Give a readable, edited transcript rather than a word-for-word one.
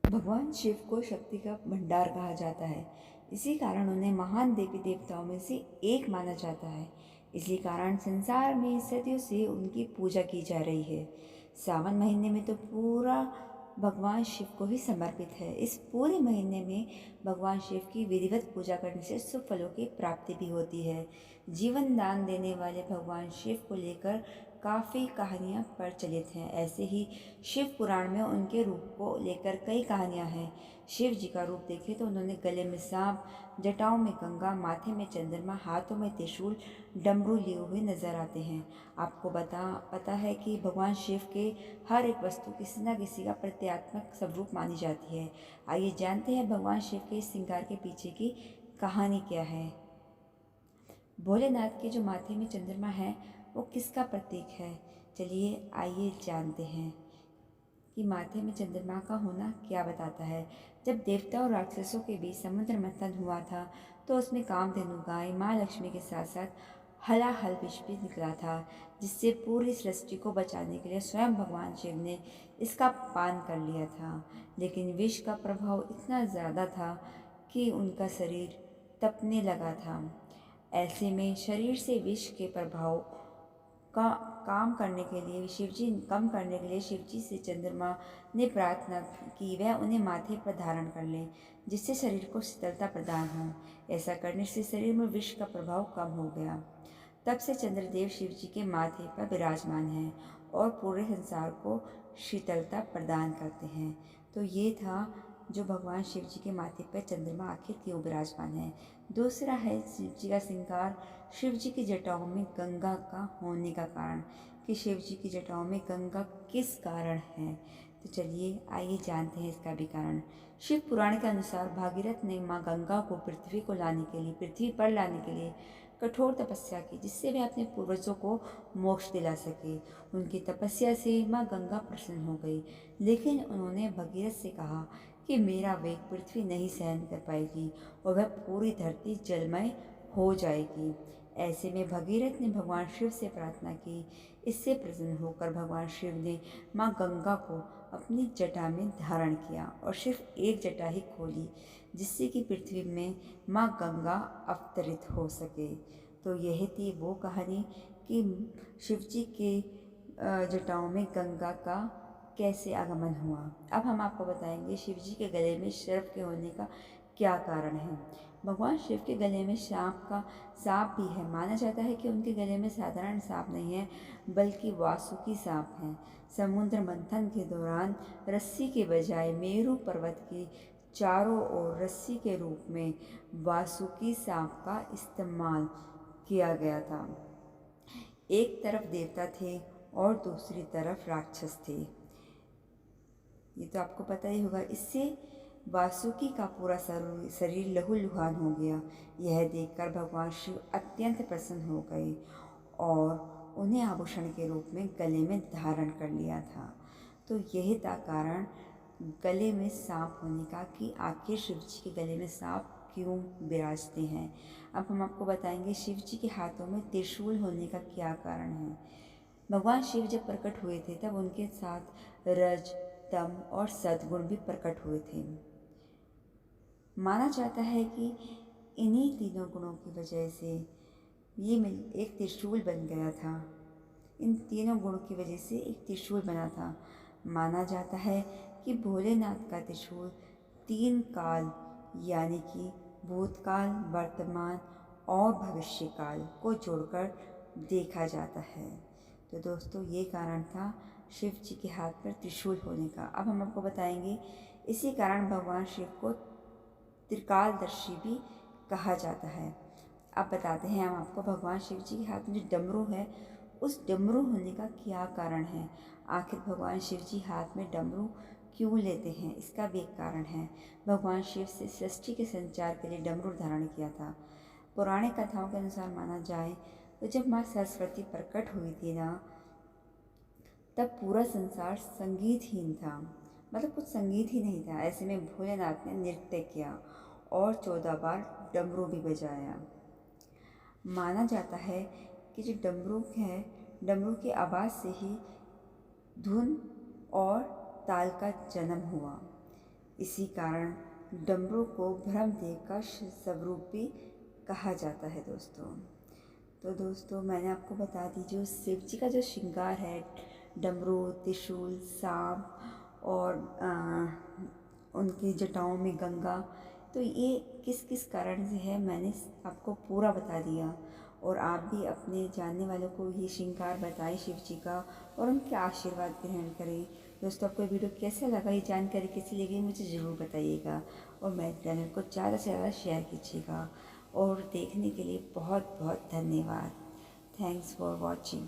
भगवान शिव को शक्ति का भंडार कहा जाता है। इसी कारण उन्हें महान देवी देवताओं में से एक माना जाता है। इसी कारण संसार में सदियों से उनकी पूजा की जा रही है। सावन महीने में तो पूरा भगवान शिव को ही समर्पित है। इस पूरे महीने में भगवान शिव की विधिवत पूजा करने से शुभ फलों की प्राप्ति भी होती है। जीवन दान देने वाले भगवान शिव को लेकर काफ़ी कहानियाँ प्रचलित हैं। ऐसे ही शिव पुराण में उनके रूप को लेकर कई कहानियाँ हैं। शिव जी का रूप देखें तो उन्होंने गले में सांप, जटाओं में गंगा, माथे में चंद्रमा, हाथों में त्रिशूल, डमरू लिए हुए नजर आते हैं। आपको पता है कि भगवान शिव के हर एक वस्तु किसी न किसी का प्रतीकात्मक स्वरूप मानी जाती है। आइए जानते हैं भगवान शिव के इस श्रृंगार के पीछे की कहानी क्या है। भोलेनाथ के जो माथे में चंद्रमा है वो किसका प्रतीक है? चलिए आइए जानते हैं कि माथे में चंद्रमा का होना क्या बताता है। जब देवता और राक्षसों के बीच समुद्र मंथन हुआ था तो उसमें कामधेनु गाय माँ लक्ष्मी के साथ साथ हलाहल विष भी निकला था, जिससे पूरी सृष्टि को बचाने के लिए स्वयं भगवान शिव ने इसका पान कर लिया था। लेकिन विष का प्रभाव इतना ज़्यादा था कि उनका शरीर तपने लगा था। ऐसे में शरीर से विष के प्रभाव का काम करने के लिए शिवजी कम करने के लिए शिवजी से चंद्रमा ने प्रार्थना की वह उन्हें माथे पर धारण कर लें, जिससे शरीर को शीतलता प्रदान हो। ऐसा करने से शरीर में विष का प्रभाव कम हो गया। तब से चंद्रदेव शिवजी के माथे पर विराजमान हैं और पूरे संसार को शीतलता प्रदान करते हैं। तो ये था जो भगवान शिव जी के माथे पर चंद्रमा आखिर क्यों विराजमान है। दूसरा है शिव जी का श्रृंगार, शिव जी की जटाओं में गंगा का होने का कारण, कि शिव जी की जटाओं में गंगा किस कारण है। तो चलिए आइए जानते हैं इसका भी कारण। शिव पुराण के अनुसार भागीरथ ने माँ गंगा को पृथ्वी पर लाने के लिए कठोर तपस्या की, जिससे वे अपने पूर्वजों को मोक्ष दिला सके। उनकी तपस्या से माँ गंगा प्रसन्न हो गई, लेकिन उन्होंने भगीरथ से कहा कि मेरा वेग पृथ्वी नहीं सहन कर पाएगी और वह पूरी धरती जलमय हो जाएगी। ऐसे में भगीरथ ने भगवान शिव से प्रार्थना की। इससे प्रसन्न होकर भगवान शिव ने माँ गंगा को अपनी जटा में धारण किया और सिर्फ एक जटा ही खोली, जिससे कि पृथ्वी में माँ गंगा अवतरित हो सके। तो यह थी वो कहानी कि शिव जी के जटाओं में गंगा का कैसे आगमन हुआ। अब हम आपको बताएंगे शिव जी के गले में सर्प के होने का क्या कारण है। भगवान शिव के गले में सांप भी है। माना जाता है कि उनके गले में साधारण सांप नहीं है, बल्कि वासुकी सांप है। समुद्र मंथन के दौरान रस्सी के बजाय मेरु पर्वत की चारों ओर रस्सी के रूप में वासुकी सांप का इस्तेमाल किया गया था। एक तरफ देवता थे और दूसरी तरफ राक्षस थे। ये तो आपको पता ही होगा। इससे वासुकी का पूरा शरीर लहूलुहान हो गया। यह देखकर भगवान शिव अत्यंत प्रसन्न हो गए और उन्हें आभूषण के रूप में गले में धारण कर लिया था। तो यही था कारण गले में सांप होने का, कि आखिर शिव जी के गले में सांप क्यों विराजते हैं। अब हम आपको बताएंगे शिव जी के हाथों में त्रिशूल होने का क्या कारण है। भगवान शिव जब प्रकट हुए थे तब उनके साथ रज, तम और सद्गुण भी प्रकट हुए थे। माना जाता है कि इन्हीं तीनों गुणों की वजह से ये एक त्रिशूल बन गया था। इन तीनों गुणों की वजह से एक त्रिशूल बना था। माना जाता है कि भोलेनाथ का त्रिशूल 3 काल यानी कि भूतकाल, वर्तमान और भविष्यकाल को जोड़कर देखा जाता है। तो दोस्तों ये कारण था शिव जी के हाथ पर त्रिशूल होने का। अब हम आपको बताएंगे इसी कारण भगवान शिव को त्रिकालदर्शी भी कहा जाता है। अब बताते हैं हम आपको भगवान शिव जी के हाथ में जो डमरू है उस डमरू होने का क्या कारण है। आखिर भगवान शिव जी हाथ में डमरू क्यों लेते हैं, इसका भी एक कारण है। भगवान शिव से सृष्टि के संचार के लिए डमरू धारण किया था। पौराणिक कथाओं के अनुसार माना जाए तो जब माँ सरस्वती प्रकट हुई थी ना, तब पूरा संसार संगीतहीन था, मतलब कुछ संगीत ही नहीं था। ऐसे में भोलेनाथ ने नृत्य किया और 14 बार डमरू भी बजाया। माना जाता है कि जो डमरू है, डमरू की आवाज़ से ही धुन और ताल का जन्म हुआ। इसी कारण डमरू को ब्रह्मदेव का स्वरूप भी कहा जाता है दोस्तों। तो दोस्तों मैंने आपको बता दी जो शिव जी का जो श्रृंगार है, डमरू, त्रिशूल, सांप और उनकी जटाओं में गंगा, तो ये किस किस कारण से है मैंने आपको पूरा बता दिया। और आप भी अपने जानने वालों को ये श्रृंगार बताएं शिव जी का और उनके आशीर्वाद ग्रहण करें। दोस्तों आपको वीडियो कैसा लगा, ये जानकारी कैसी लगी मुझे ज़रूर बताइएगा और मेरे चैनल को ज़्यादा से ज़्यादा शेयर कीजिएगा। और देखने के लिए बहुत बहुत धन्यवाद। Thanks for watching.